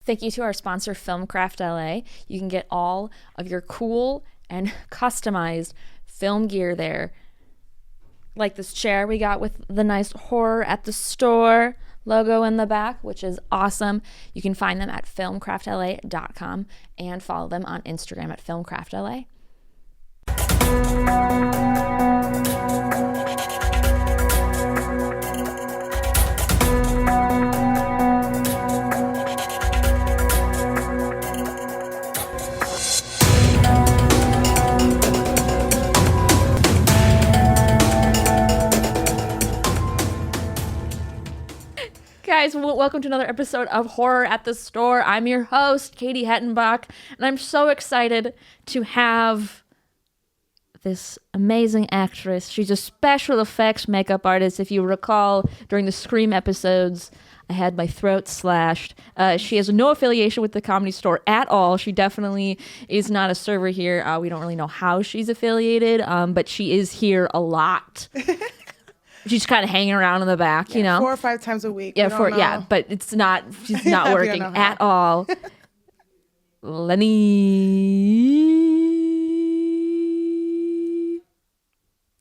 Thank you to our sponsor, Filmcraft LA. You can get all of your cool and customized film gear there. Like this chair we got with the nice horror at the store logo in the back, which is awesome. You can find them at filmcraftla.com and follow them on Instagram at filmcraftla. Guys, welcome to another episode of Horror at the Store. I'm your host, Katie Hettenbach, and I'm so excited to have this amazing actress. She's a special effects makeup artist. If you recall, during the Scream episodes, I had my throat slashed. She has no affiliation with the Comedy Store at all. She definitely is not a server here. We don't really know how she's affiliated, but she is here a lot. She's kind of hanging around in the back, you know. 4 or 5 times a week. Yeah, but it's not. She's not working at all. LENI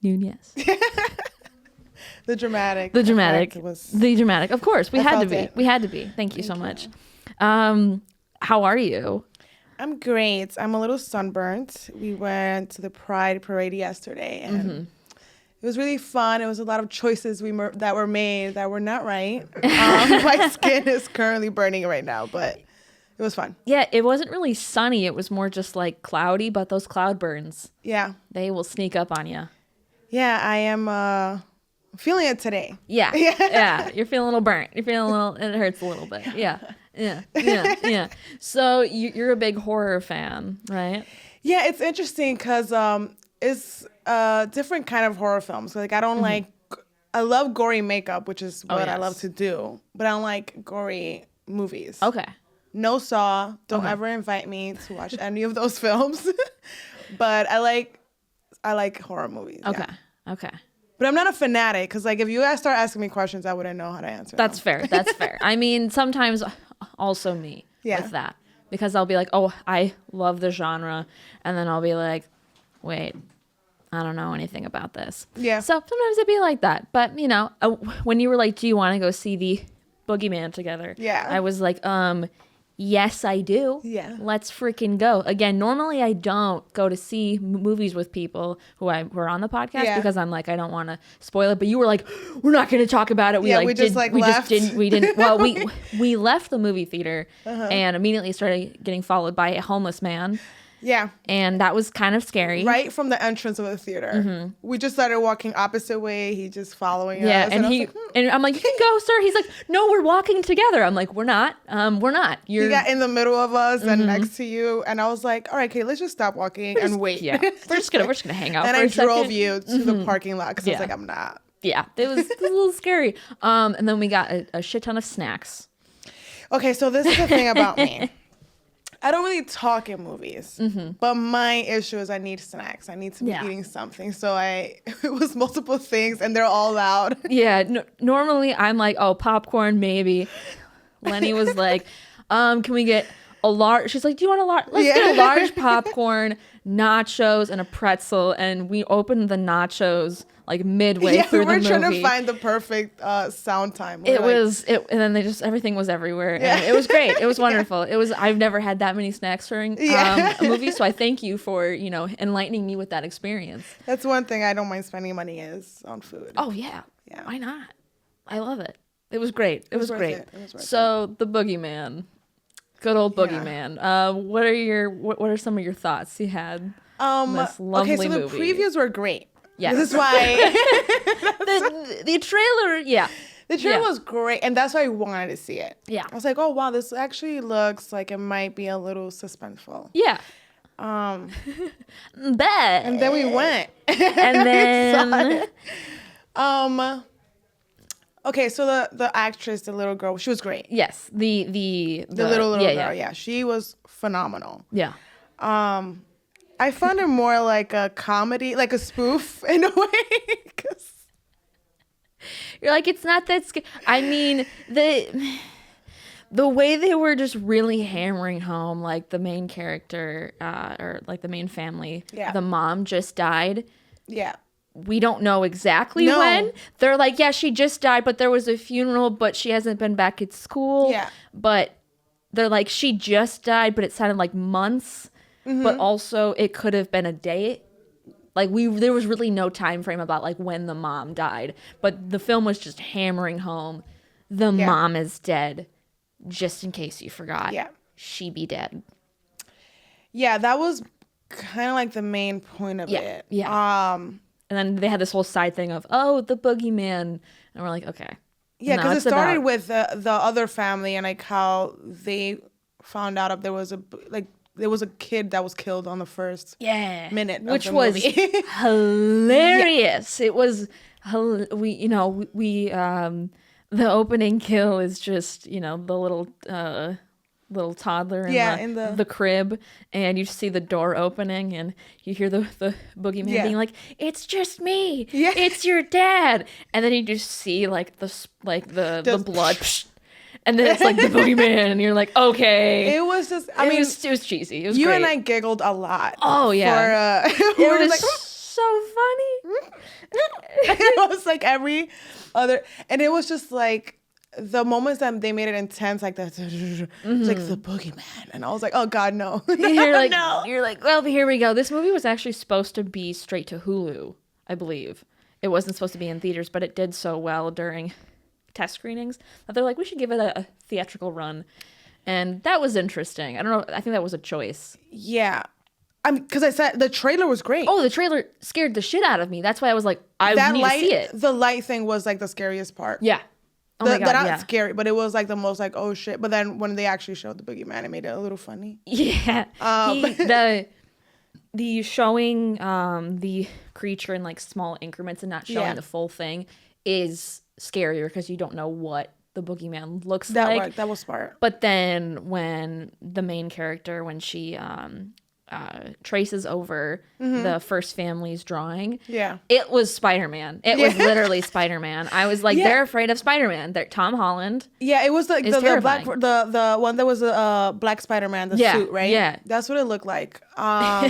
Nunez. The dramatic. Of course, we had to be. It. We had to be. Thank you so much. How are you? I'm great. I'm a little sunburnt. We went to the Pride Parade yesterday, and it was really fun. It was a lot of choices that were made that were not right. My skin is currently burning right now, but it was fun. Yeah, it wasn't really sunny. It was more just like cloudy, but those cloud burns, they will sneak up on you. Yeah, I am feeling it today. Yeah. You're feeling a little burnt. You're feeling a little, it hurts a little bit. Yeah. So you're a big horror fan, right? Yeah, it's interesting because it's a different kind of horror films. Like I don't I love gory makeup, which is what I love to do, but I don't like gory movies. Okay. No Saw. Don't ever invite me to watch any of those films. But I like horror movies. Okay. Yeah. Okay. But I'm not a fanatic because like if you guys start asking me questions, I wouldn't know how to answer That's fair. That's fair. I mean, sometimes also me with that because I'll be like, oh, I love the genre. And then I'll be like, wait, I don't know anything about this. Yeah. So sometimes it'd be like that. But, you know, when you were like, do you want to go see the Boogeyman together? Yeah. I was like, yes, I do. Yeah. Let's freaking go. Again, normally I don't go to see movies with people who are on the podcast because I'm like, I don't want to spoil it. But you were like, we're not going to talk about it. We didn't. Well, we left the movie theater and immediately started getting followed by a homeless man. Yeah. And that was kind of scary. Right from the entrance of the theater. Mm-hmm. We just started walking opposite way. He just following us. Yeah, and and I'm like, you can go, sir. He's like, no, we're walking together. I'm like, we're not. We're not. He got in the middle of us and next to you. And I was like, all right, okay, let's just stop walking and wait. Yeah. we're just gonna hang out and for a second. And I drove you to the parking lot because I was like, I'm not. Yeah, it was a little scary. And then we got a shit ton of snacks. Okay, so this is the thing about me. I don't really talk in movies, but my issue is I need snacks. I need to be eating something. So it was multiple things, and they're all loud. Yeah. Normally, I'm like, oh, popcorn, maybe. LENI was like, can we get a large? She's like, do you want a large? Let's get a large popcorn, nachos, and a pretzel. And we opened the nachos like midway through the movie. We were trying to find the perfect sound time. And then everything was everywhere. And it was great. It was wonderful. I've never had that many snacks during a movie. So I thank you for, enlightening me with that experience. That's one thing I don't mind spending money on food. Oh yeah. Yeah. Why not? I love it. It was great. It was great. So the Boogeyman, good old Boogeyman. What are some of your thoughts you had on this lovely movie? The previews were great. Yeah, this is why the trailer. Yeah, the trailer was great, and that's why I wanted to see it. Yeah, I was like, oh wow, this actually looks like it might be a little suspenseful. Yeah. And then we went, and then okay, so the actress, the little girl, she was great. Yes, the little girl, yeah, she was phenomenal. Yeah. I found her more like a comedy, like a spoof in a way. Cause you're like, it's not that scary. I mean, the way they were just really hammering home, like the main character, or like the main family, the mom just died. Yeah. We don't know exactly when. They're like, yeah, she just died, but there was a funeral, but she hasn't been back at school. Yeah. But they're like, she just died, but it sounded like months. But also it could have been a day. Like there was really no time frame about like when the mom died. But the film was just hammering home, the mom is dead. Just in case you forgot. Yeah. She be dead. Yeah, that was kind of like the main point of it. Yeah. And then they had this whole side thing of, oh, the boogeyman. And we're like, okay. Yeah, because it started with the other family and like how they found out there was a kid that was killed on the first minute, which was hilarious. It was the opening kill is just the little toddler in the crib, and you see the door opening and you hear the boogeyman being like, it's just me, it's your dad, and then you just see like the blood and then it's like the boogeyman and you're like, okay. It was just it was cheesy. It was you great. And I giggled a lot. Oh yeah. It was like so funny. It was like every other, and it was just like the moments that they made it intense, like that, it's like the boogeyman, and I was like, oh god, no. You're like, well, here we go. This movie was actually supposed to be straight to Hulu, I believe. It wasn't supposed to be in theaters, but it did so well during test screenings that they're like, we should give it a theatrical run, and that was interesting. I don't know. I think that was a choice. Yeah. Because I said the trailer was great. Oh, the trailer scared the shit out of me. That's why I was like, I need to see it. The light thing was like the scariest part. Yeah. Oh my God, not scary, but it was like the most like, oh shit. But then when they actually showed the boogeyman, it made it a little funny. Yeah. The showing the creature in like small increments and not showing the full thing is scarier because you don't know what the boogeyman looks like. That was smart. But then when the main character, when she traces over the first family's drawing, it was Spider-Man. It was literally Spider-Man. I was like, they're afraid of Spider-Man. They're Tom Holland. Yeah, it was like the black the one that was a black Spider-Man, the suit, right? Yeah, that's what it looked like. Yeah,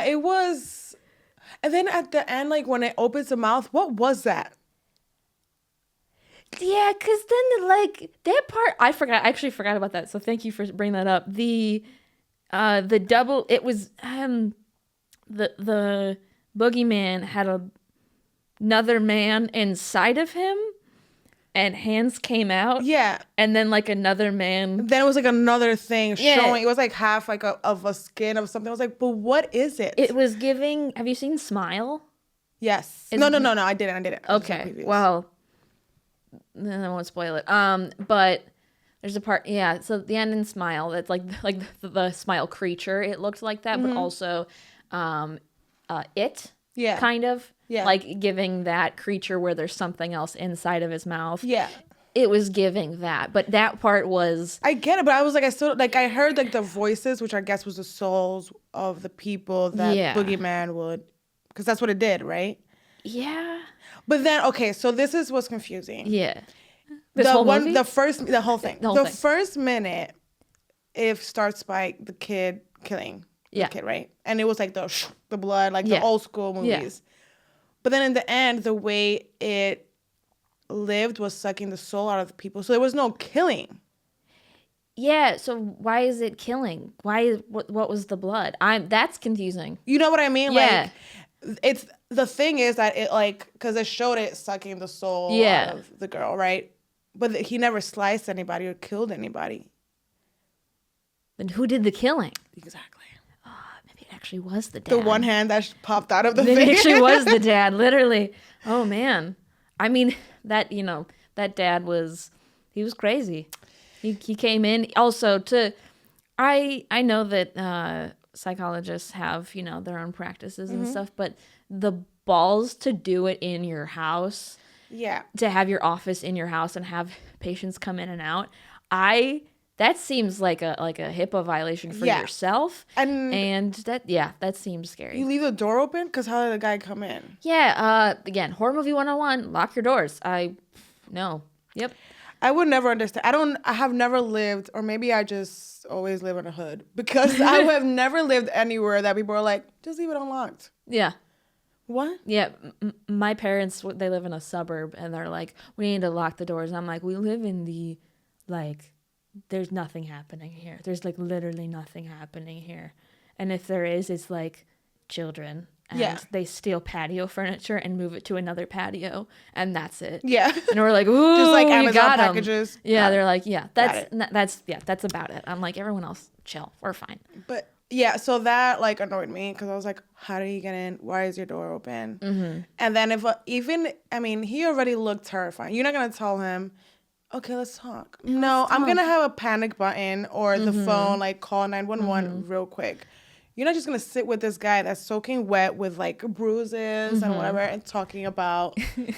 it was. And then at the end, like when it opens the mouth, what was that? Yeah, because then like that part, I actually forgot about that. So thank you for bringing that up. The double, it was the boogeyman had another man inside of him, and hands came out. Yeah, and then like another man. Then it was like another thing showing. It was like half like of a skin of something. I was like, but what is it? It was giving. Have you seen Smile? Yes. No. I didn't. Okay. Well, then I won't spoil it. But. There's a part, so the end in Smile, that's like the Smile creature, it looked like that, but also it, kind of, like giving that creature where there's something else inside of his mouth. Yeah. It was giving that, but that part was... I get it, but I was like, I heard like the voices, which I guess was the souls of the people that Boogeyman would, because that's what it did, right? Yeah. But then, okay, so this is what's confusing. Yeah. The whole thing. The first minute, it starts by the kid killing the kid, right? And it was like the blood, like the old school movies. But then in the end, the way it lived was sucking the soul out of the people. So there was no killing. Yeah. So why is it killing? What was the blood? That's confusing. You know what I mean? Yeah. Like, it's the thing is that it like because it showed it sucking the soul out of the girl, right? But he never sliced anybody or killed anybody. Then who did the killing? Exactly. Oh, maybe it actually was the dad. The one hand that popped out of the thing. Maybe it actually was the dad, literally. Oh, man. I mean, that dad was crazy. He came in. Also, I know that psychologists have, their own practices and stuff, but the balls to do it in your house... Yeah. To have your office in your house and have patients come in and out. That seems like a HIPAA violation for yourself. And that seems scary. You leave the door open? Because how did the guy come in? Yeah. Again, horror movie 101, lock your doors. No. Yep. I would never understand. I have never lived, or maybe I just always live in a hood, because I have never lived anywhere that people are like, just leave it unlocked. Yeah. What? Yeah. My parents, they live in a suburb, and they're like, we need to lock the doors. And I'm like, we live in the, like, there's nothing happening here. There's like literally nothing happening here. And if there is, it's like children. And they steal patio furniture and move it to another patio, and that's it. Yeah. And we're like, ooh, just like Amazon got packages. Yeah, they're like, yeah, that's about it. I'm like, everyone else, chill, we're fine. But yeah, so that like annoyed me, because I was like, how did he get in? Why is your door open? Mm-hmm. And then he already looked terrifying. You're not gonna tell him, okay, let's talk. No, I'm gonna have a panic button or the phone, like call 911 real quick. You're not just going to sit with this guy that's soaking wet with like bruises and whatever and talking about. It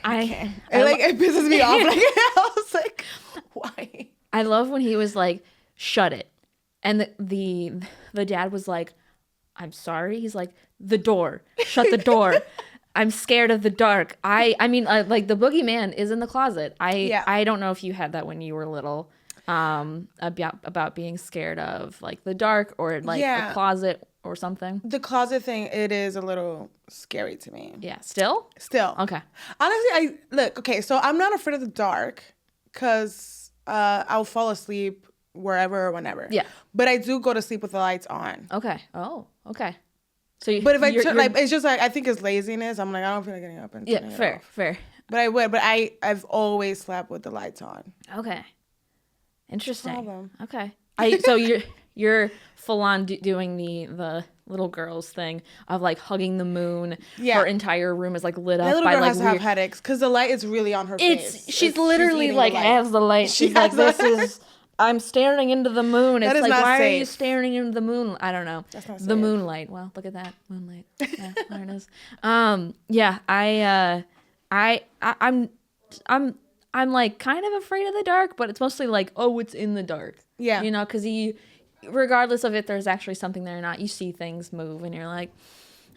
pisses me off. Like, I was like, why? I love when he was like, shut it. And the dad was like, I'm sorry. He's like, the door. Shut the door. I'm scared of the dark. I mean, like the boogeyman is in the closet. I don't know if you had that when you were little. About being scared of like the dark or like a closet or something. The closet thing, it is a little scary to me. Yeah. Still okay. Honestly, so I'm not afraid of the dark, because I'll fall asleep wherever or whenever. Yeah. But I do go to sleep with the lights on. Okay. Oh, okay. So but if I turn, like, it's just like, I think it's laziness. I'm like, I don't feel like getting up and turning it off. Fair. But I would. But I've always slept with the lights on. Okay. Interesting. Okay. So you're full on doing the little girls thing of like hugging the moon. Yeah. Her entire room is like lit up. My little by girl like has to have headaches because the light is really on her face. She's literally like has the light. She's like, this is. I'm staring into the moon. It's like, why are you staring into the moon? I don't know. That's not safe. The moonlight. Well, look at that moonlight. Yeah, there it is. Yeah. I'm like kind of afraid of the dark, but it's mostly like, oh, it's in the dark. Yeah. You know, because regardless of if there's actually something there or not, you see things move and you're like,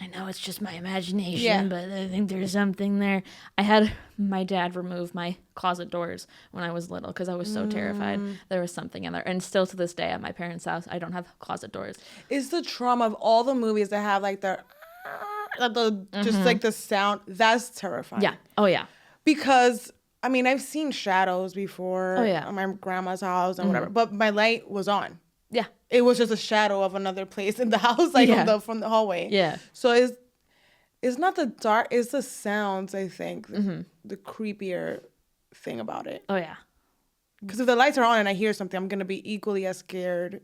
I know it's just my imagination, but I think there's something there. I had my dad remove my closet doors when I was little because I was so terrified there was something in there. And still to this day at my parents' house, I don't have closet doors. It's the trauma of all the movies that have like just like the sound. That's terrifying. Yeah. Oh, yeah. Because I mean, I've seen shadows before at my grandma's house and whatever, but my light was on. Yeah. It was just a shadow of another place in the house, like from the hallway. Yeah. So it's not the dark, it's the sounds, I think, the creepier thing about it. Oh, yeah. Because if the lights are on and I hear something, I'm going to be equally as scared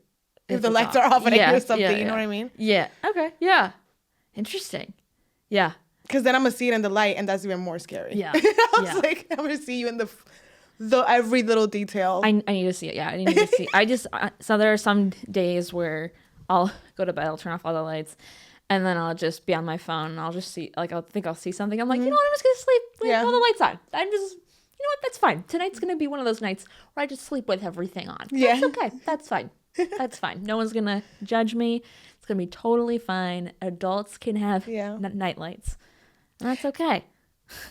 if the lights are off and I hear something, you know what I mean? Yeah. Okay. Yeah. Interesting. Yeah. Because then I'm going to see it in the light, and that's even more scary. Yeah. I was like, I'm going to see you in the every little detail. I need to see it. Yeah, I need to see. So there are some days where I'll go to bed, I'll turn off all the lights, and then I'll just be on my phone, and I'll just see, like, I'll see something. I'm like, you know what, I'm just going to sleep with all the lights on. I'm just, you know what, that's fine. Tonight's going to be one of those nights where I just sleep with everything on. Yeah. That's okay. That's fine. That's fine. No one's going to judge me. It's going to be totally fine. Adults can have night lights. That's okay.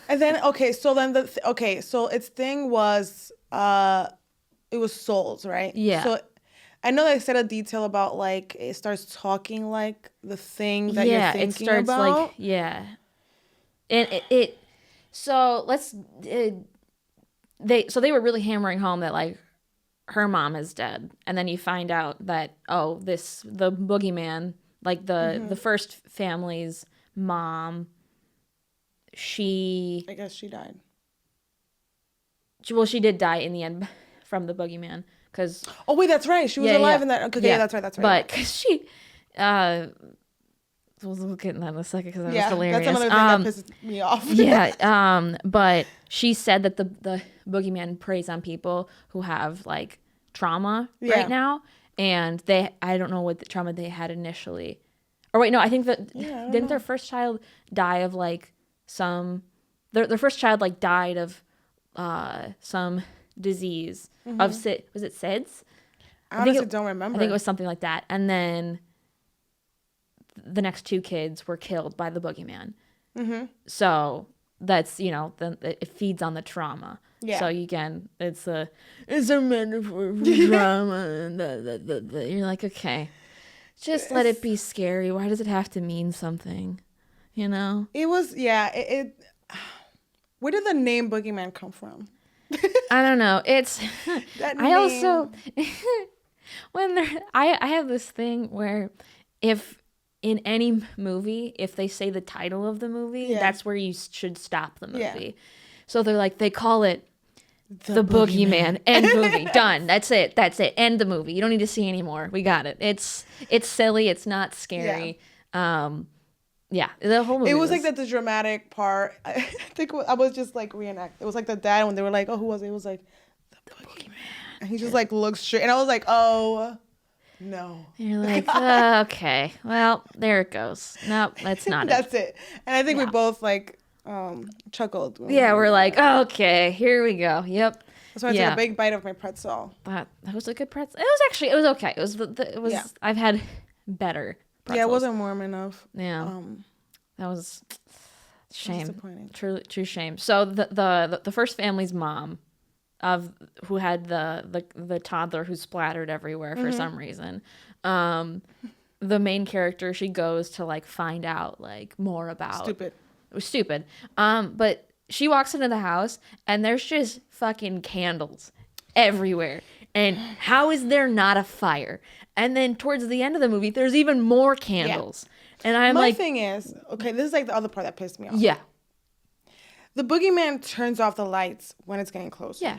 And then so its thing was it was souls, right? Yeah. So I know they said a detail about like it starts talking like the thing that you're thinking about. Yeah, it starts like and it so they were really hammering home that like her mom is dead, and then you find out that the boogeyman, like the first family's mom. I guess she died. She did die in the end from the boogeyman. Cause, oh, wait, that's right. She was alive in that. Okay, yeah, that's right. But because she... we'll get into that in a second because that was hilarious. That's another thing that pisses me off. Yeah, but she said that the boogeyman preys on people who have, like, trauma right now. And I don't know what the trauma they had initially. Or wait, no, I think that... didn't their first child die of, like... their first child like died of some disease of was it SIDS? I honestly don't remember. I think it was something like that. And then the next two kids were killed by the boogeyman. So that's then it feeds on the trauma. Yeah. So again, it's a metaphor for drama, and you're like, okay, just let it be scary. Why does it have to mean something? You know? It was where did the name Boogeyman come from? I don't know. It's that I name. also I have this thing where if in any movie, if they say the title of the movie, that's where you should stop the movie. Yeah. So they're like, they call it The Boogeyman. End movie. Done. That's it. End the movie. You don't need to see anymore. We got it. It's silly. It's not scary. Yeah. The whole movie. It was like the dramatic part. I think I was just like reenact. It was like the dad when they were like, oh, who was it? It was like the Boogeyman. And he just like looked straight. And I was like, oh, no. And you're like, okay. Well, there it goes. Nope, that's not That's it. And I think we both like chuckled. Yeah, we're like, oh, okay, here we go. Yep. That's why I took a big bite of my pretzel. That was a good pretzel. It was okay. It was. I've had better pretzels. Yeah, it wasn't warm enough. Yeah. That was shame. Disappointing. True shame. So the first family's mom who had the toddler who splattered everywhere for some reason. The main character, she goes to like find out like more about. Stupid. It was stupid. But she walks into the house and there's just fucking candles everywhere. And how is there not a fire? And then towards the end of the movie, there's even more candles. Yeah. And My thing is, okay, this is like the other part that pissed me off. Yeah. The Boogeyman turns off the lights when it's getting closer. Yeah.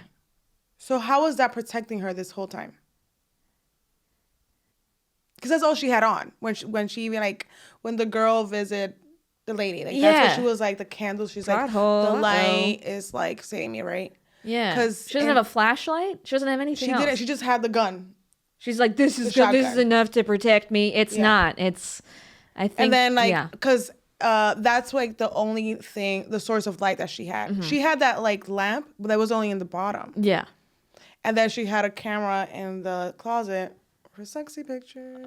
So how is that protecting her this whole time? Because that's all she had on when she even like when the girl visited the lady. Like that's what she was like. The candles. She's like the light is like saving me, right? Yeah. Because she doesn't have a flashlight. She doesn't have anything. She didn't. She just had the gun. She's like, this is enough to protect me. It's not. It's. I think. And then like because. That's like the only thing, the source of light that she had. Mm-hmm. She had that like lamp, but that was only in the bottom. Yeah. And then she had a camera in the closet for sexy pictures.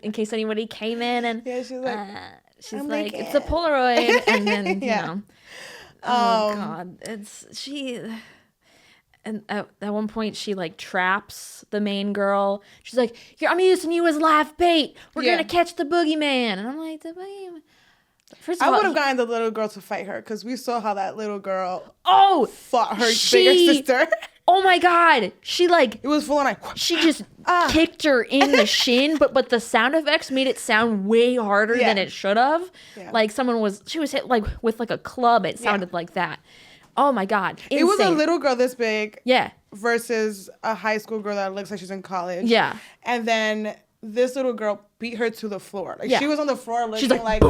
In case anybody came in and she's like, it's a Polaroid, and then you know, oh god, and at one point she like traps the main girl. She's like, "Here, I'm using you as live bait. We're gonna catch the Boogeyman." And I'm like, "The Boogeyman." First of all, I would have gotten the little girl to fight her because we saw how that little girl fought her bigger sister. Oh my god, she like it was full on. She just kicked her in the shin, but the sound effects made it sound way harder than it should have. Yeah. Like she was hit like with like a club. It sounded like that. Oh my god, insane. It was a little girl this big. Yeah. Versus a high school girl that looks like she's in college. Yeah. And then this little girl beat her to the floor. Like she was on the floor looking like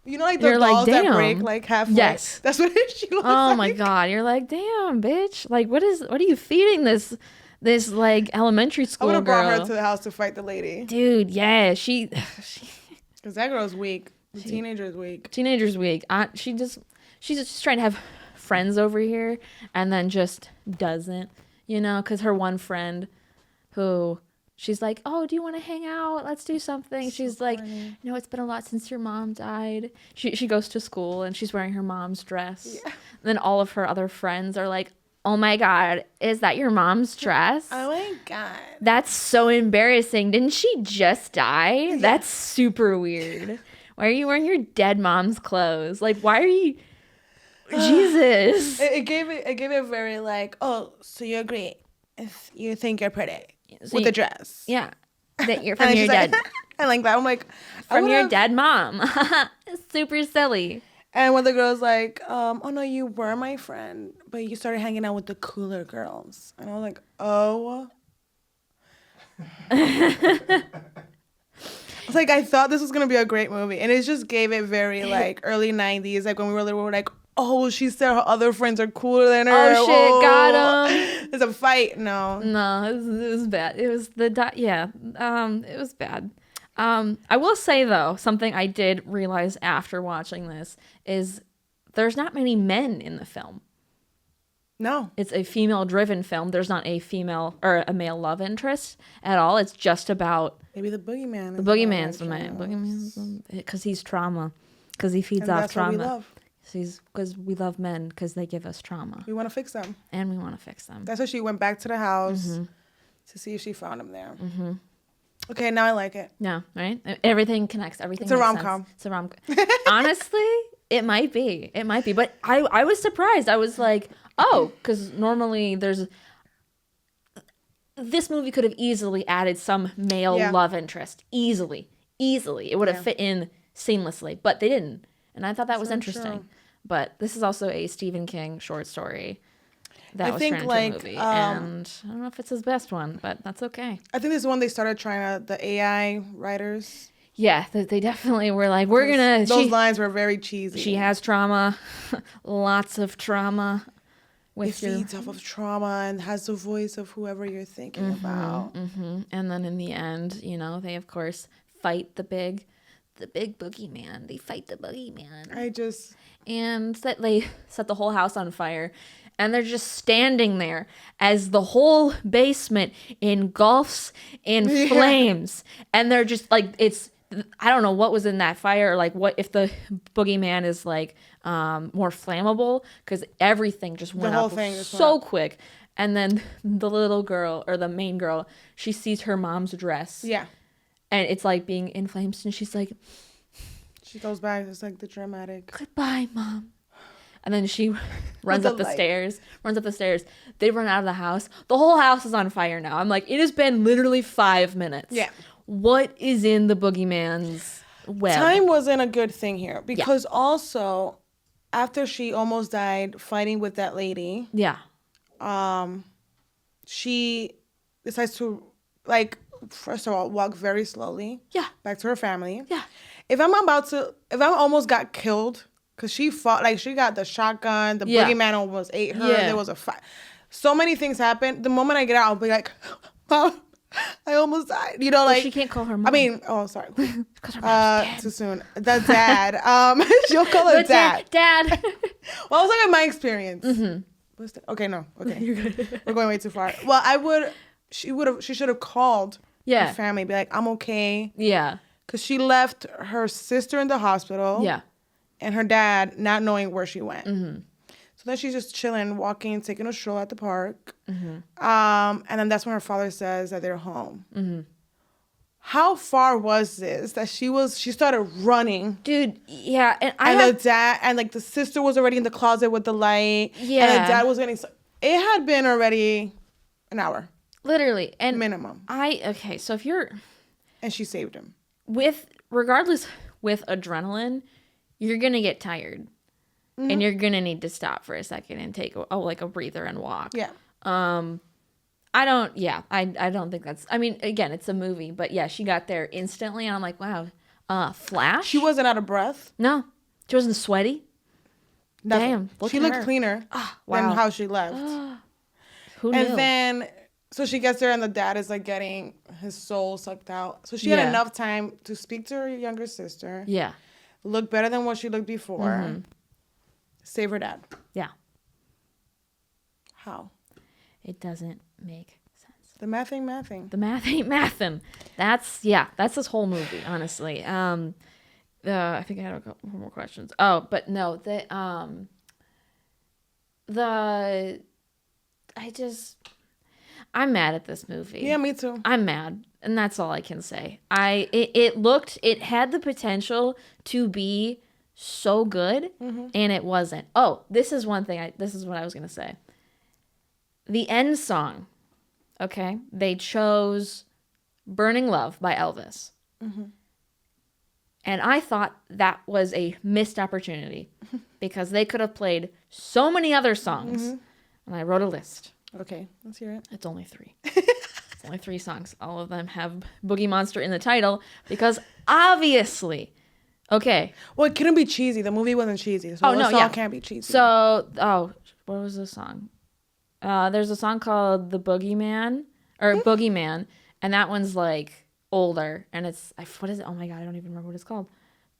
you know, like the You're dolls like, that break like halfway. Yes. That's what she looks like. Oh my god, you're like, damn, bitch. Like, what are you feeding this like elementary school girl? I would have brought her to the house to fight the lady. Dude, yeah, she because that girl's weak. The teenager's weak. Teenager's weak. She's just trying to have friends over here, and then just doesn't, you know, because her one friend who she's like, oh, do you want to hang out? Let's do something. She's like, no, it's been a lot since your mom died. She goes to school and she's wearing her mom's dress. Yeah. Then all of her other friends are like, oh my god, is that your mom's dress? Oh my god, that's so embarrassing. Didn't she just die? Yeah. That's super weird. Why are you wearing your dead mom's clothes? Like, why are you Jesus. It gave it very like, oh, so you agree if you think you're pretty with the dress. Yeah. That you're from your dad. I like that. I'm like, from your dead mom. Super silly. And when the girl's like, oh no, you were my friend, but you started hanging out with the cooler girls. And I was like, oh. It's like, I thought this was going to be a great movie. And it just gave it very like early 90s. Like when we were little, we were like, oh, she said her other friends are cooler than her. Oh, shit, got him. There's a fight. No, it was bad. It was it was bad. I will say, though, something I did realize after watching this is there's not many men in the film. No. It's a female-driven film. There's not a female or a male love interest at all. It's just about... Maybe the Boogeyman. The Boogeyman's the man. Boogeyman's because he's trauma. Because he feeds off trauma. What we love. Because we love men because they give us trauma. We want to fix them. And we want to fix them. That's why she went back to the house to see if she found him there. Okay, now I like it. Yeah, right? Everything connects. Everything It's a rom-com. It's a rom-com. Honestly, it might be. It might be. But I was surprised. I was like, oh, because normally there's... This movie could have easily added some male love interest. Easily. It would have fit in seamlessly. But they didn't. And I thought that was interesting. True. But this is also a Stephen King short story that was turned into a movie. And I don't know if it's his best one, but that's okay. I think this is when they started trying to, the AI writers. Yeah, they definitely were like, we're going to... Those lines were very cheesy. She has trauma. Lots of trauma. It feeds off of trauma and has the voice of whoever you're thinking about. And then in the end, you know, they, of course, fight the big boogeyman. They fight the boogeyman. And that they set the whole house on fire. And they're just standing there as the whole basement engulfs in flames. And they're just like, I don't know what was in that fire. Like what if the boogeyman is like more flammable? Because everything just went up so quick. And then the little girl, or the main girl, she sees her mom's dress. Yeah. And it's like being in flames. And she's like... She goes back. It's like the dramatic... Goodbye, Mom. And then she runs up the stairs. They run out of the house. The whole house is on fire now. I'm like, it has been literally 5 minutes. Yeah. What is in the boogeyman's web? Time wasn't a good thing here. Because also, after she almost died fighting with that lady... Yeah. She decides to, like... First of all, walk very slowly. Yeah. Back to her family. Yeah. If I almost got killed, because she fought, like she got the shotgun, the boogeyman almost ate her. Yeah. There was a fight. So many things happened. The moment I get out, I'll be like, Mom, I almost died. You know, like. She can't call her mom. I mean, oh, sorry. Because her mom's dead. Too soon. The dad. She'll call her dad. Dad. Well, it was like in my experience. Okay, no. Okay. You're good. We're going way too far. Well, she should have called. Yeah. Her family, be like, I'm okay. Yeah. Because she left her sister in the hospital. Yeah. And her dad not knowing where she went. So then she's just chilling, walking, taking a stroll at the park. And then that's when her father says that they're home. How far was this that she started running? Dude, yeah. The dad, and like the sister was already in the closet with the light. Yeah. And the dad was getting, it had been already an hour. Literally. And minimum. So if you're... And she saved him. Regardless, with adrenaline, you're going to get tired. And you're going to need to stop for a second and take a breather and walk. Yeah. I don't think that's... I mean, again, it's a movie. But yeah, she got there instantly. And I'm like, wow. Flash? She wasn't out of breath? No. She wasn't sweaty? Nothing. Damn. She looked cleaner than how she left. Who knew? And then... So she gets there and the dad is like getting his soul sucked out. So she had enough time to speak to her younger sister. Yeah. Look better than what she looked before. Save her dad. Yeah. How? It doesn't make sense. The math ain't mathing. The math ain't mathing. That's this whole movie, honestly. I think I had a couple more questions. Oh, but no, I'm mad at this movie. Yeah, me too. I'm mad, and that's all I can say. It had the potential to be so good, and it wasn't. Oh, this is one thing. This is what I was gonna say. The end song. Okay, they chose "Burning Love" by Elvis, and I thought that was a missed opportunity because they could have played so many other songs, and I wrote a list. Okay, let's hear it. It's only 3. It's only 3 songs. All of them have Boogie Monster in the title because obviously, okay. Well, it couldn't be cheesy. The movie wasn't cheesy. So the song can't be cheesy. So, what was the song? There's a song called The Boogeyman or Boogeyman, and that one's like older, and it's what is it? Oh my god, I don't even remember what it's called.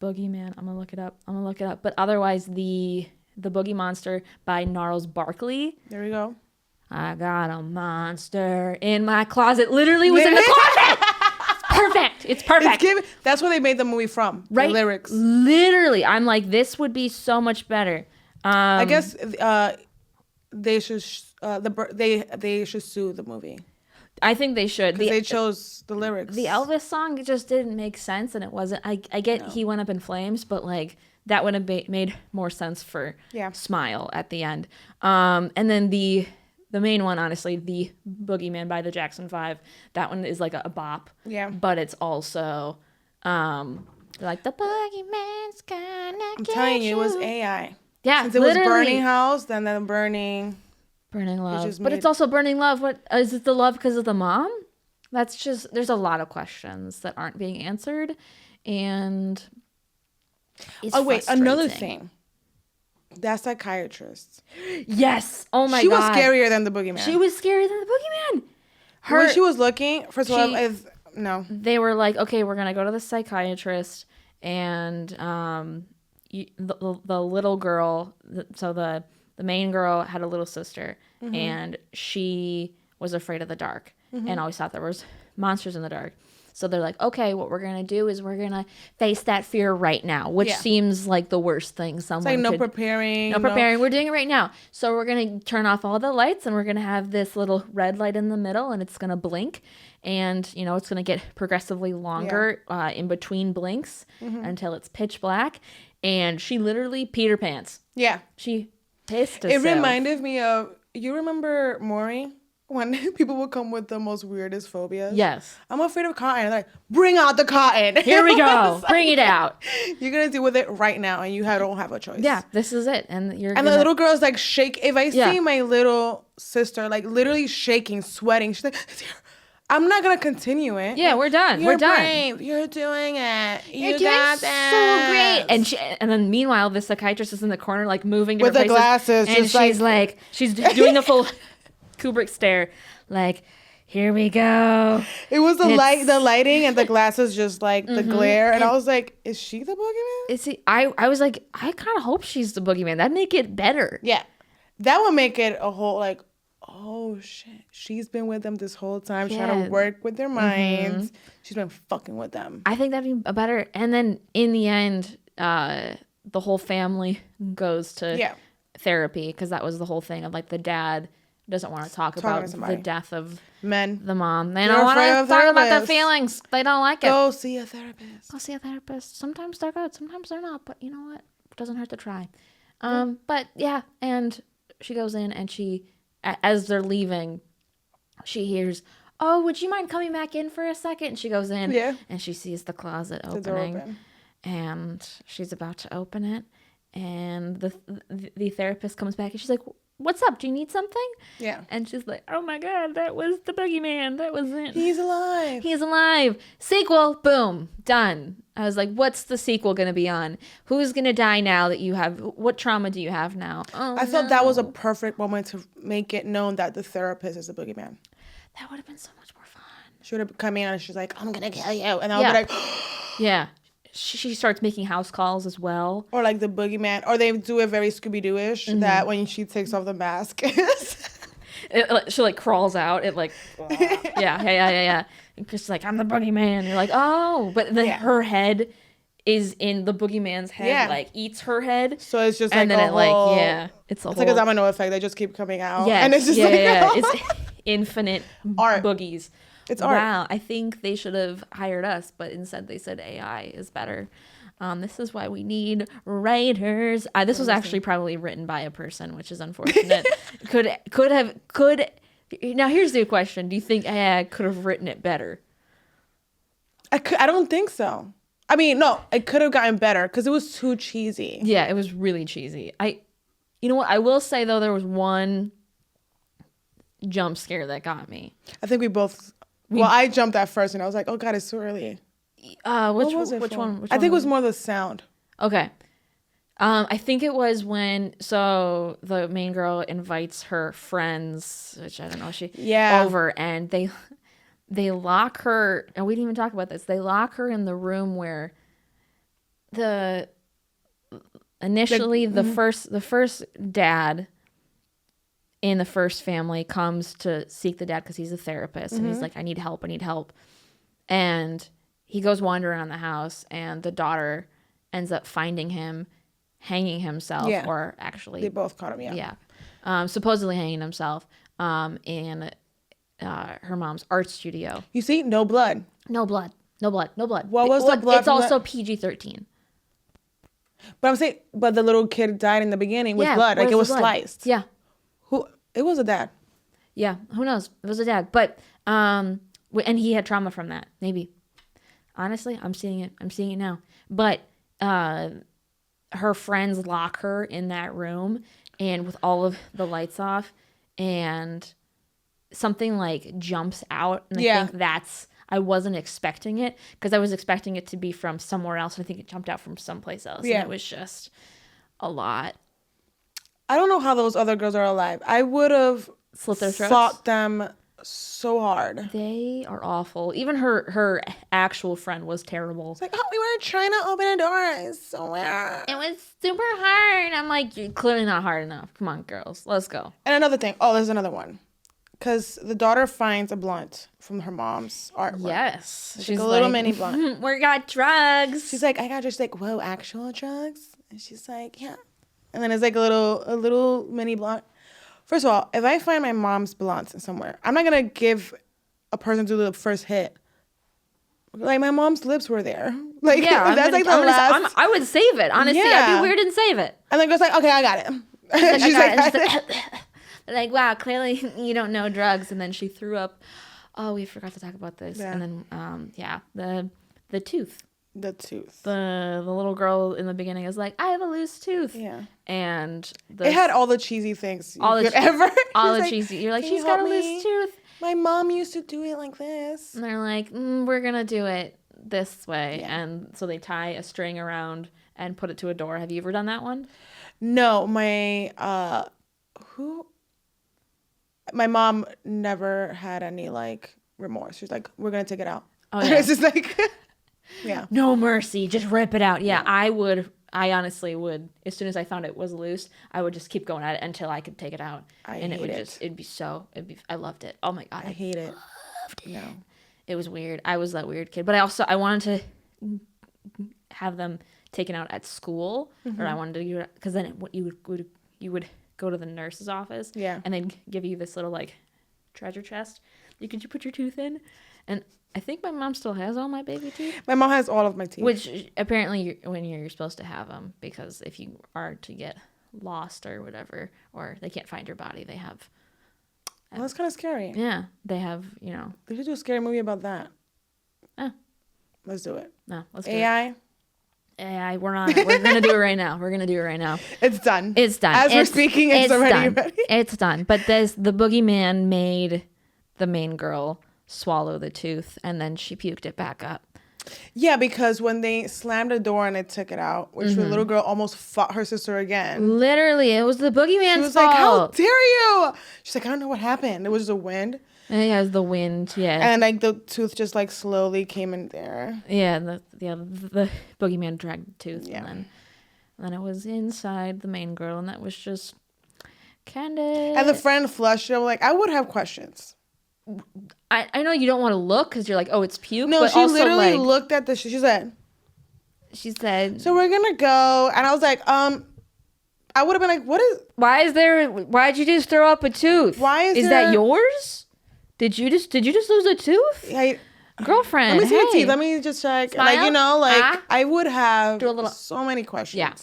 Boogeyman. I'm gonna look it up. But otherwise, the Boogie Monster by Gnarls Barkley. There we go. I got a monster in my closet. Literally was in the closet. Perfect. It's perfect. That's where they made the movie from. Right? The lyrics. Literally, I'm like, this would be so much better. I guess they should they should sue the movie. I think they should. Because they chose the lyrics. The Elvis song just didn't make sense, and it wasn't. I get he went up in flames, but like that would have made more sense for Smile at the end. And then the main one, honestly, the Boogeyman by the Jackson 5, that one is like a bop. Yeah. But it's also like the Boogeyman's gonna I'm telling you, it was AI. Yeah, since it was Burning House, then Burning Love. But it's also Burning Love. What is it? The love because of the mom? That's just, there's a lot of questions that aren't being answered, and it's another thing. That psychiatrist. Yes. Oh my God. She was scarier than the Boogeyman. She was scarier than the Boogeyman. When she was looking, first of all, no. They were like, okay, we're gonna go to the psychiatrist, and the little girl. So the main girl had a little sister, and she was afraid of the dark, and always thought there was monsters in the dark. So they're like, okay, what we're going to do is we're going to face that fear right now, which seems like the worst thing someone could. Preparing. No preparing. We're doing it right now. So we're going to turn off all the lights, and we're going to have this little red light in the middle, and it's going to blink. And, it's going to get progressively longer in between blinks until it's pitch black. And she literally peed her pants. Yeah. She pissed herself. It reminded me of, you remember Maury? When people would come with the most weirdest phobias. Yes. I'm afraid of cotton. They're like, bring out the cotton. Here we go. Bring it out. You're going to deal with it right now, and you don't have a choice. Yeah, this is it. And the little girl's like shake. If I see my little sister like literally shaking, sweating, she's like, I'm not going to continue it. Yeah, we're done. We're done. You're doing it. You're doing so great. And then meanwhile, the psychiatrist is in the corner like moving to with her the glasses. And she's like, she's doing the full Kubrick stare, like, here we go. It was the lighting, and the glasses just like the glare, and I was like, is she the Boogeyman? Is he? I was like, I kind of hope she's the Boogeyman. That'd make it better. Yeah, that would make it a whole like, oh shit, she's been with them this whole time, trying to work with their minds. She's been fucking with them. I think that'd be better. And then in the end, the whole family goes to therapy, because that was the whole thing of like the dad doesn't want to talk about the death of the mom. They don't want to talk about their feelings. They don't like it. Go see a therapist. Go see a therapist. Sometimes they're good, sometimes they're not. But you know what? It doesn't hurt to try. But yeah, and she goes in, and she, as they're leaving, she hears, "Oh, would you mind coming back in for a second?" And she goes in, and she sees the closet opening, and she's about to open it, and the therapist comes back, and she's like, "What's up? Do you need something?" Yeah. And she's like, "Oh my God, that was the Boogeyman. That was it. He's alive. He's alive." Sequel, boom, done. I was like, what's the sequel going to be on? Who's going to die now that you have? What trauma do you have now? Oh, I thought that was a perfect moment to make it known that the therapist is the Boogeyman. That would have been so much more fun. She would have come in, and she's like, "I'm going to kill you." And I would be like, yeah. She starts making house calls as well. Or like the Boogeyman. Or they do it very Scooby-Doo-ish, that when she takes off the mask. She like crawls out. It like, yeah. And Chris is like, "I'm the Boogeyman." You're like, oh. But then her head is in the Boogeyman's head, like eats her head. So it's just and like then it's like a domino effect. They just keep coming out. Yeah. And it's just it's infinite art. boogies. It's art. Wow, I think they should have hired us, but instead they said AI is better. This is why we need writers. This was actually probably written by a person, which is unfortunate. Now here's the question: do you think AI could have written it better? I don't think so. I mean, no, it could have gotten better because it was too cheesy. Yeah, it was really cheesy. You know what? I will say though, there was one jump scare that got me. I think we both. Well, I jumped at first, and I was like, "Oh God, it's so early." Which one? I think it was more the sound. Okay. I think it was when the main girl invites her friends, which I don't know, over, and they lock her, and we didn't even talk about this. They lock her in the room where the first dad in the first family comes to seek the dad because he's a therapist, and he's like, I need help. And he goes wandering around the house, and the daughter ends up finding him hanging himself, or actually they both caught him. Supposedly hanging himself in her mom's art studio. You see, no blood. No blood. What was the blood? It's also PG-13. But I'm saying, but the little kid died in the beginning with blood. Like, it was sliced. Yeah. It was a dad. Yeah. Who knows? It was a dad. But, and he had trauma from that. Maybe. Honestly, I'm seeing it now. But, her friends lock her in that room and with all of the lights off, and something like jumps out. And I think I wasn't expecting it, because I was expecting it to be from somewhere else. I think it jumped out from someplace else. Yeah. And it was just a lot. I don't know how those other girls are alive. I would have slit their throats. Fought them so hard. They are awful. Even her actual friend was terrible. It's like, oh, we were trying to open a door somewhere. It was super hard. I'm like, you're clearly not hard enough. Come on, girls. Let's go. And another thing. Oh, there's another one. Because the daughter finds a blunt from her mom's artwork. Yes. She's like a little mini blunt. We got drugs. She's like, I got just like, whoa, actual drugs? And she's like, yeah. And then it's like a little mini blunt. First of all, if I find my mom's blunts somewhere, I'm not going to give a person to the first hit. Like, my mom's lips were there. Like, yeah, that's like the last. I would save it. Honestly, I'd be weird and save it. And then goes like, okay, I got it. She's like, like, wow, clearly you don't know drugs. And then she threw up. Oh, we forgot to talk about this. Yeah. And then, the tooth. The tooth. The little girl in the beginning is like, I have a loose tooth. Yeah. And it had all the cheesy things you could ever. All the cheesy. You're like, she's got a loose tooth. My mom used to do it like this. And they're like, we're going to do it this way. Yeah. And so they tie a string around and put it to a door. Have you ever done that one? No, my mom never had any like remorse. She's like, we're going to take it out. Oh, yeah. It's just like, yeah. No mercy. Just rip it out. Yeah, I honestly would. As soon as I found it was loose, I would just keep going at it until I could take it out. I loved it. Oh my God. I hate it. No. It was weird. I was that weird kid. But I wanted to have them taken out at school, or I wanted to do it, because then you would go to the nurse's office, and they'd give you this little like treasure chest. You put your tooth in, and I think my mom still has all my baby teeth. My mom has all of my teeth, which apparently when you're supposed to have them, because if you are to get lost or whatever, or they can't find your body, they have. Well, that's kind of scary. Yeah, they have. They should do a scary movie about that. Let's do it. No, let's do AI. AI, we're on it. We're gonna do it right now. It's done. As we're speaking, it's already ready. It's done. But the boogeyman made the main girl swallow the tooth, and then she puked it back up. Yeah, because when they slammed the door and they took it out, which the little girl almost fought her sister again. Literally, it was the boogeyman's fault. She was like, how dare you? She's like, I don't know what happened. It was the wind. Yeah, it was the wind, yeah. And like the tooth just like slowly came in there. Yeah, the boogeyman dragged the tooth, and then it was inside the main girl, and that was just kind of... And the friend flushed it. Like, I would have questions. I know you don't want to look because you're like, oh, it's puke. No, but she also literally like, looked at the... She said... So we're going to go. And I was like, I would have been like, what is... Why'd you just throw up a tooth? Is that yours? Did you just lose a tooth? Girlfriend, let me see your teeth. Let me just check. Smile? Like, I would have so many questions. Yeah.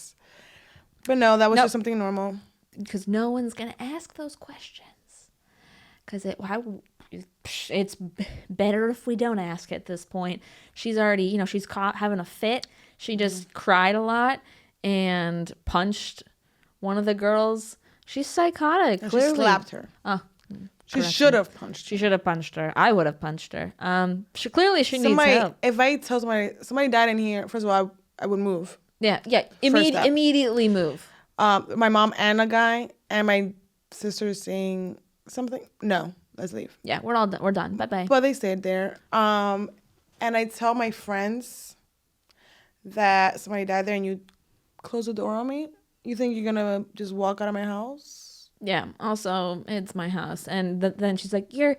But no, that was just something normal. Because no one's going to ask those questions. Because it's better if we don't ask at this point. She's already, she's caught having a fit. She just cried a lot and punched one of the girls. She's psychotic. And clearly. She slapped her. Oh. She should have punched her. She should have punched her. I would have punched her. She needs help. If I tell somebody died in here, first of all, I would move. Yeah. Immediately move. My mom and a guy and my sister is saying something. No, let's leave. Yeah, we're all done. We're done. Bye. But they stayed there. And I tell my friends that somebody died there, and you close the door on me. You think you're gonna just walk out of my house? Yeah. Also, it's my house, and then she's like, "Your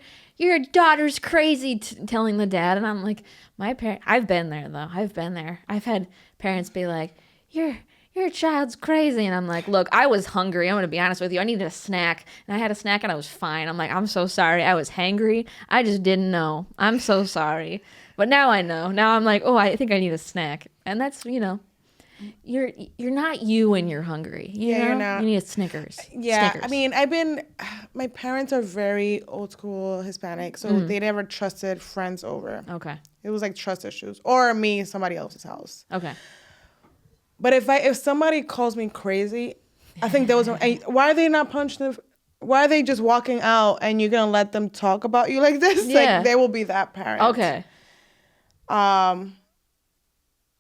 daughter's crazy," telling the dad, and I'm like, "My parent. I've been there though. I've been there. I've had parents be like, your child's crazy," and I'm like, "Look, I was hungry. I'm gonna be honest with you. I needed a snack, and I had a snack, and I was fine." I'm like, "I'm so sorry. I was hangry. I just didn't know. I'm so sorry." But now I know. Now I'm like, "Oh, I think I need a snack," and that's You're not you when you're hungry. You know? You're not. You need a Snickers. Yeah, Snickers. I mean, my parents are very old school Hispanic, so they never trusted friends over. Okay. It was like trust issues, or me, somebody else's house. Okay. But if somebody calls me crazy, I think those why are they not punching why are they just walking out and you're gonna let them talk about you like this? Yeah. Like they will be that parent. Okay.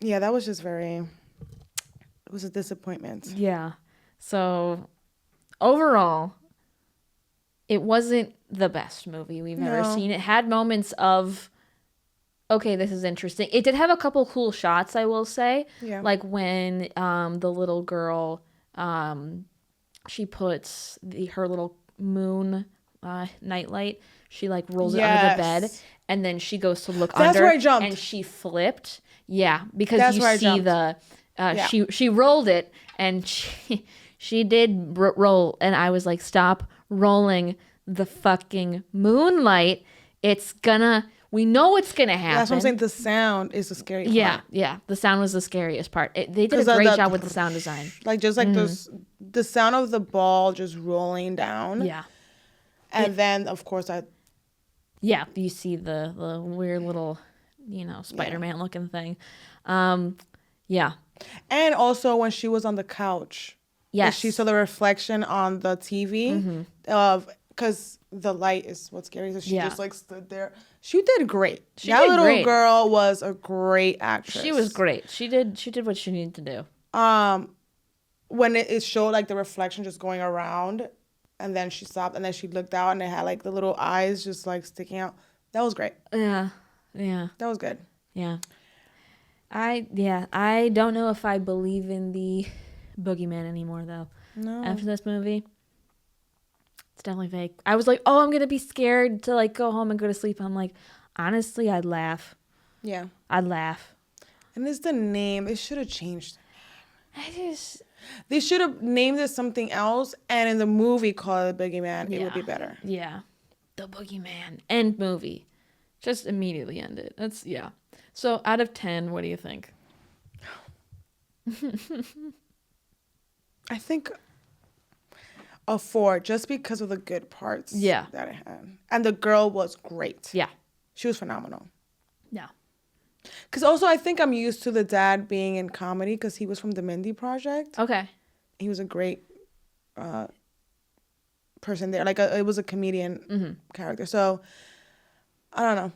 Yeah, that was just it was a disappointment. Yeah. So overall, it wasn't the best movie we've ever seen. It had moments of, okay, this is interesting. It did have a couple cool shots, I will say. Yeah. Like when the little girl, she puts her little moon nightlight, she like rolls it under the bed, and then she goes to look under. That's where I jumped. And she flipped. Yeah, because That's you where I see jumped. she rolled it, and she did roll, and I was like, stop rolling the fucking moonlight. We know it's gonna happen. That's what I'm saying. The sound is the scary part. Yeah. The sound was the scariest part. They did a great job with the sound design. Like just like the sound of the ball just rolling down. Yeah. And then of course you see the weird little, Spider-Man looking thing. Yeah. And also when she was on the couch. Yes. She saw the reflection on the TV because the light is what's scary. So she just like stood there. She did great. That little girl was a great actress. She was great. She did what she needed to do. When it showed like the reflection just going around, and then she stopped, and then she looked out, and it had like the little eyes just like sticking out. That was great. Yeah. That was good. Yeah. I don't know if I believe in the Boogeyman anymore though. No. After this movie. It's definitely fake. I was like, oh, I'm going to be scared to like go home and go to sleep. I'm like, honestly, I'd laugh. Yeah. I'd laugh. And it's the name. It should have changed. They should have named it something else, and in the movie call it Boogeyman. It would be better. Yeah. The Boogeyman. End movie. Just immediately end it. Yeah. So out of 10, what do you think? I think a 4, just because of the good parts that it had. And the girl was great. Yeah. She was phenomenal. Yeah. Because also I think I'm used to the dad being in comedy because he was from the Mindy Project. Okay. He was a great person there. Like it was a comedian character. So I don't know.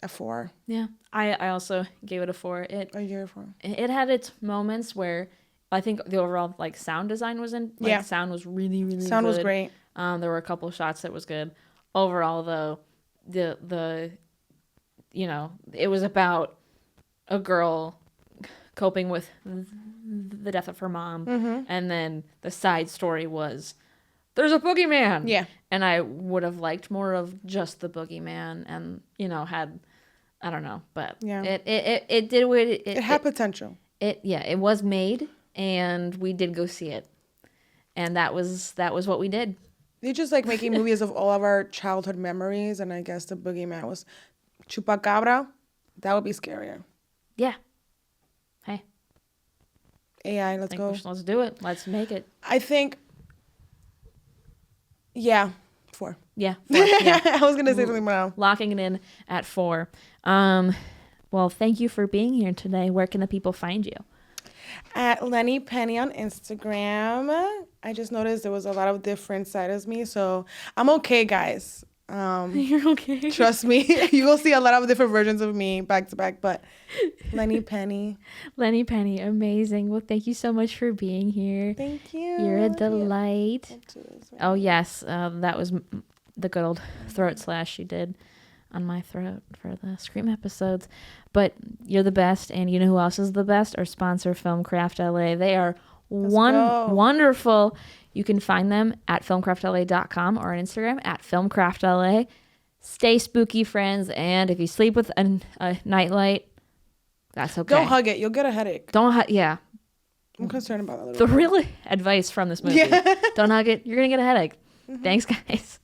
A 4. Yeah. I also gave it a 4. You gave it a 4. It had its moments where I think the overall like sound design was sound was really, really sound good. Was great. There were a couple shots that was good. Overall though, the it was about a girl coping with the death of her mom, and then the side story was there's a boogeyman. Yeah. And I would have liked more of just the boogeyman, and had I don't know, but it did what it had potential. It was made, and we did go see it, and that was what we did. They're just like making movies of all of our childhood memories, and I guess the boogeyman was Chupacabra. That would be scarier. Yeah. Hey. AI, let's go. Let's do it. Let's make it. I think. Yeah, 4. Yeah, 4. Yeah. I was gonna say something now. Locking it in at 4. Well, thank you for being here today. Where can the people find you? At LENI Penny on Instagram. I just noticed there was a lot of different sides of me, so I'm okay, guys. You're okay. Trust me. You will see a lot of different versions of me back to back, but LENI Penny. LENI Penny, amazing. Well, thank you so much for being here. Thank you. You're a delight. Oh, yes. That was the good old throat slash you did on my throat for the Scream episodes. But you're the best, and you know who else is the best? Our sponsor, Filmcraft LA. They are Wonderful. You can find them at filmcraftla.com or on Instagram at filmcraftla. Stay spooky, friends. And if you sleep with a nightlight, that's okay. Don't hug it. You'll get a headache. Yeah. I'm concerned about that. The real advice from this movie. Yeah. Don't hug it. You're going to get a headache. Thanks, guys.